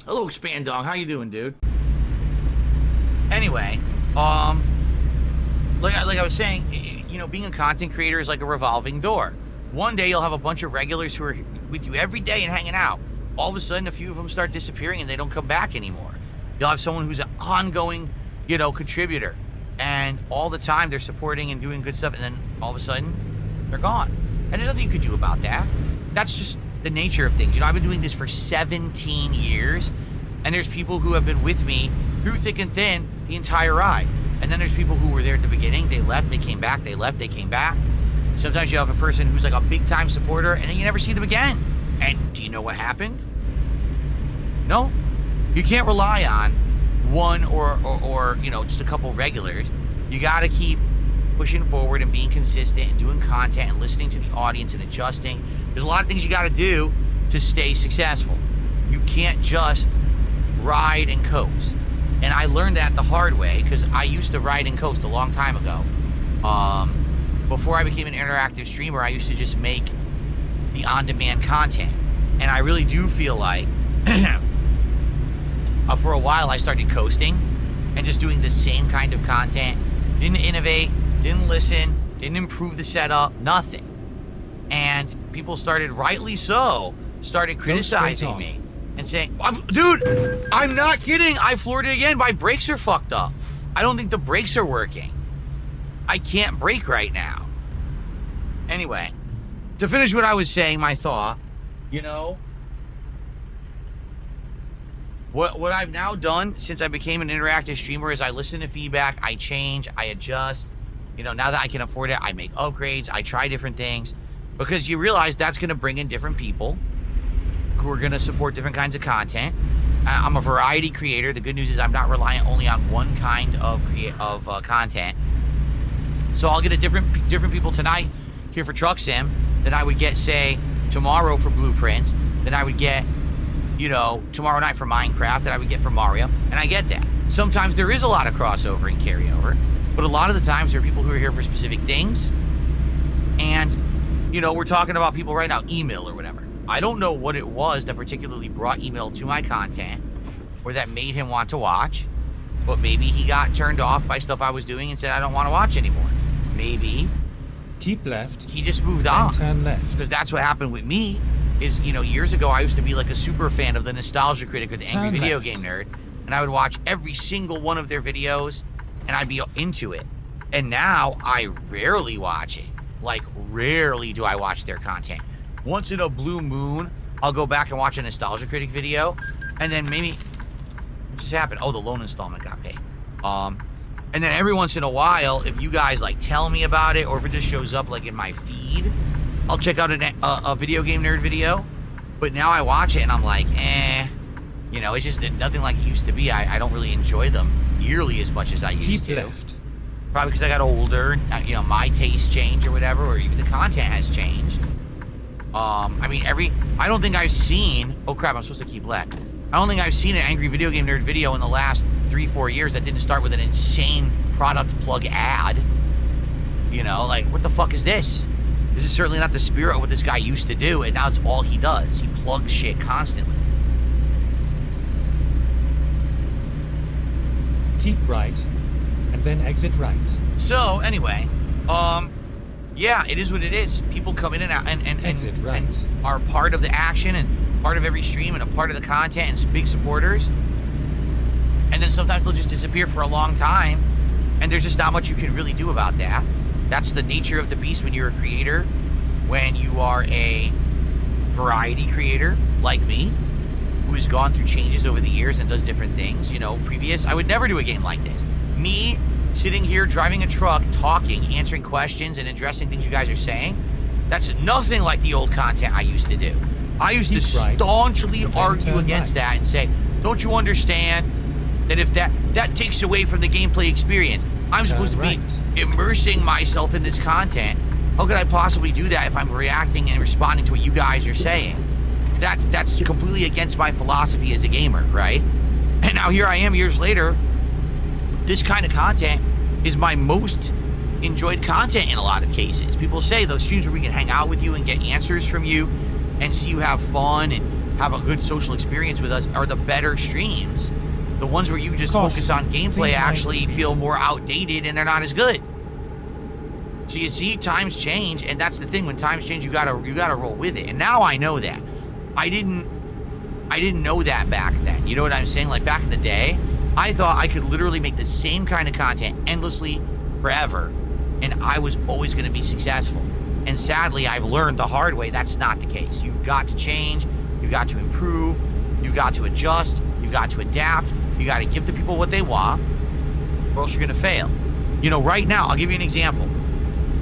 Hello, Expand Dog. How you doing, dude? Anyway, like I was saying, you know, being a content creator is like a revolving door. One day you'll have a bunch of regulars who are with you every day and hanging out. All of a sudden, a few of them start disappearing and they don't come back anymore. You'll have someone who's an ongoing, you know, contributor, and all the time they're supporting and doing good stuff, and then all of a sudden they're gone. And there's nothing you could do about that. That's just the nature of things. You know, I've been doing this for 17 years, and there's people who have been with me through thick and thin the entire ride. And then there's people who were there at the beginning, they left, they came back, they left, they came back. Sometimes you have a person who's like a big time supporter, and then you never see them again. And do you know what happened? No. You can't rely on one or you know, just a couple regulars. You got to keep pushing forward and being consistent and doing content and listening to the audience and adjusting. There's a lot of things you got to do to stay successful. You can't just ride and coast. And I learned that the hard way, because I used to ride and coast a long time ago. Before I became an interactive streamer, I used to just make the on-demand content. And I really do feel like for a while I started coasting and just doing the same kind of content. Didn't innovate, didn't listen, didn't improve the setup, nothing. And people started, rightly so, started criticizing me and saying, dude, I'm not kidding. I floored it again. My brakes are fucked up. I don't think the brakes are working. I can't brake right now. Anyway, to finish what I was saying, my thought, you know, what I've now done since I became an interactive streamer is I listen to feedback, I change, I adjust. You know, now that I can afford it, I make upgrades, I try different things, because you realize that's going to bring in different people who are going to support different kinds of content. I'm a variety creator. The good news is I'm not reliant only on one kind of content. So I'll get a different people tonight here for Truck Sim than I would get, say, tomorrow for Blueprints, than I would get, you know, tomorrow night for Minecraft, that I would get for Mario. And I get that. Sometimes there is a lot of crossover and carryover, but a lot of the times there are people who are here for specific things. And, you know, we're talking about people right now, email or whatever. I don't know what it was that particularly brought email to my content or that made him want to watch, but maybe he got turned off by stuff I was doing and said, I don't want to watch anymore. Maybe keep left, he just moved on. Turn left. Because that's what happened with me. Is, you know, years ago I used to be like a super fan of the Nostalgia Critic or the Angry Video Game Nerd, and I would watch every single one of their videos and I'd be into it. And now I rarely watch it. Like, rarely do I watch their content. Once in a blue moon, I'll go back and watch a Nostalgia Critic video, and then maybe, what just happened? Oh, the loan installment got paid. And then every once in a while, if you guys like tell me about it, or if it just shows up like in my feed, I'll check out a Video Game Nerd video. But now I watch it and I'm like, you know, it's just nothing like it used to be. I don't really enjoy them nearly as much as I used to. Left. Probably because I got older, you know, my tastes change or whatever, or even the content has changed. I mean, I don't think I've seen, oh crap, I'm supposed to keep left. I don't think I've seen an Angry Video Game Nerd video in the last 3-4 years that didn't start with an insane product plug ad. You know, like, what the fuck is this? This is certainly not the spirit of what this guy used to do, and now it's all he does. He plugs shit constantly. Keep right, and then exit right. So, anyway, yeah, it is what it is. People come in and out and exit right. And are part of the action and part of every stream and a part of the content and big supporters. And then sometimes they'll just disappear for a long time, and there's just not much you can really do about that. That's the nature of the beast when you're a creator, when you are a variety creator like me, who has gone through changes over the years and does different things. You know, I would never do a game like this. Me sitting here driving a truck, talking, answering questions, and addressing things you guys are saying, that's nothing like the old content I used to do. I used to staunchly argue against that and say, don't you understand that if that takes away from the gameplay experience? I'm supposed to be immersing myself in this content. How could I possibly do that if I'm reacting and responding to what you guys are saying? That's completely against my philosophy as a gamer, right? And now here I am years later. This kind of content is my most enjoyed content in a lot of cases. People say those streams where we can hang out with you and get answers from you and see you have fun and have a good social experience with us are the better streams. The ones where you just Caution. focus on gameplay Please actually mind the feel more outdated and they're not as good. So you see, times change, and that's the thing. When times change, you gotta roll with it. And now I know that. I didn't know that back then. You know what I'm saying? Like back in the day, I thought I could literally make the same kind of content endlessly forever, and I was always going to be successful. And sadly, I've learned the hard way that's not the case. You've got to change, you've got to improve, you've got to adjust, you've got to adapt, you got to give the people what they want, or else you're going to fail. You know, right now, I'll give you an example.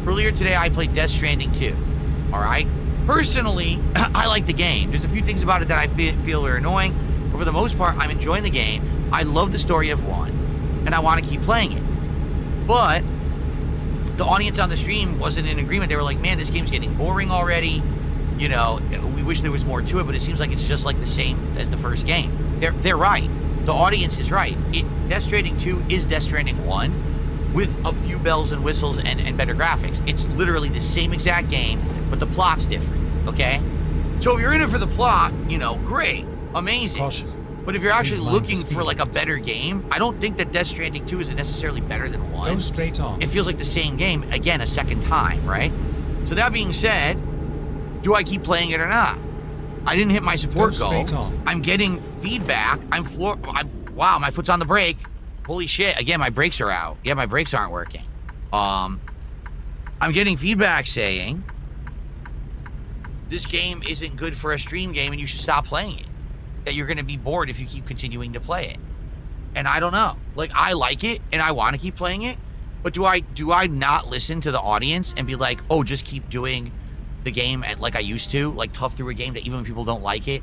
Earlier today, I played Death Stranding 2, all right? Personally, I like the game. There's a few things about it that I feel are annoying, but for the most part, I'm enjoying the game. I love the story of 1, and I want to keep playing it. But the audience on the stream wasn't in agreement. They were like, man, this game's getting boring already. You know, we wish there was more to it, but it seems like it's just like the same as the first game. They're right. The audience is right. Death Stranding 2 is Death Stranding 1 with a few bells and whistles and better graphics. It's literally the same exact game, but the plot's different, okay? So if you're in it for the plot, you know, great, amazing. Caution. But if you're actually Please mind the looking for speed like a limit. better game, I don't think that Death Stranding 2 is necessarily better than 1. Go straight on. It feels like the same game, again, a second time, right? So that being said, do I keep playing it or not? I didn't hit my support Go goal. straight on. I'm getting feedback. Wow, my foot's on the brake. Holy shit. Again, my brakes are out. Yeah, my brakes aren't working. I'm getting feedback saying this game isn't good for a stream game and you should stop playing it. That you're going to be bored if you keep continuing to play it. And I don't know. Like, I like it and I want to keep playing it, but do I not listen to the audience and be like, oh, just keep doing the game like I used to, like tough through a game that even when people don't like it,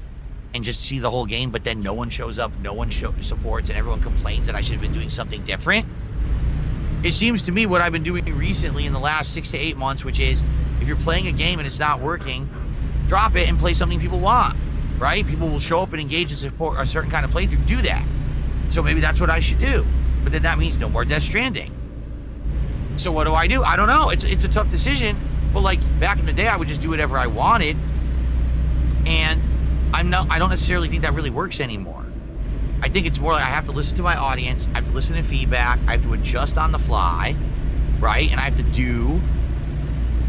and just see the whole game, but then no one shows up, no one supports, and everyone complains that I should have been doing something different? It seems to me what I've been doing recently in the last 6 to 8 months, which is if you're playing a game and it's not working, drop it and play something people want, right? People will show up and engage and support a certain kind of playthrough. Do that. So maybe that's what I should do. But then that means no more Death Stranding. So what do? I don't know. It's a tough decision. But like back in the day, I would just do whatever I wanted. And I don't necessarily think that really works anymore. I think it's more like I have to listen to my audience. I have to listen to feedback. I have to adjust on the fly, right? And I have to do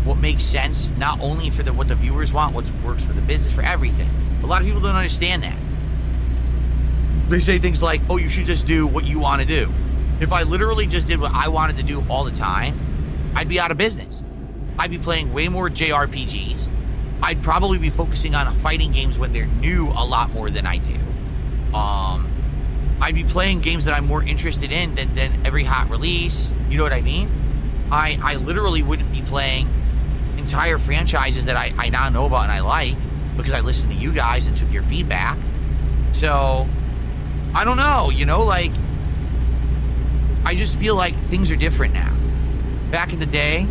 what makes sense, not only for what the viewers want, what works for the business, for everything. A lot of people don't understand that. They say things like, oh, you should just do what you want to do. If I literally just did what I wanted to do all the time, I'd be out of business. I'd be playing way more JRPGs. I'd probably be focusing on fighting games when they're new a lot more than I do. I'd be playing games that I'm more interested in than every hot release. You know what I mean? I literally wouldn't be playing entire franchises that I now know about and I like because I listened to you guys and took your feedback. So, I don't know, you know, like, I just feel like things are different now. Back in the day,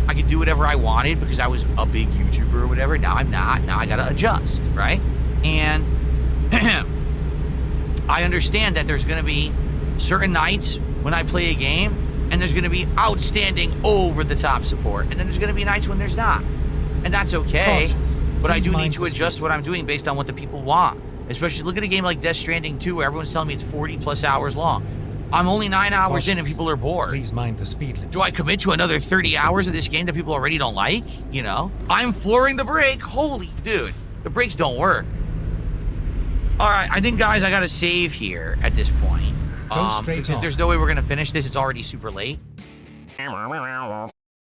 I could do whatever I wanted because I was a big YouTuber or whatever. Now I'm not. Now I gotta adjust, right? And I understand that there's gonna be certain nights when I play a game and there's gonna be outstanding over-the-top support, and then there's gonna be nights when there's not. And that's okay, but I do need to adjust what I'm doing based on what the people want. Especially, look at a game like Death Stranding 2 where everyone's telling me it's 40 plus hours long. I'm only 9 hours in and people are bored. Please mind the speed limit. Do I commit to another 30 hours of this game that people already don't like? You know? I'm flooring the brake. Holy dude, the brakes don't work. All right, I think, guys, I got to save here at this point. Go straight because on. there's no way we're going to finish this. It's already super late.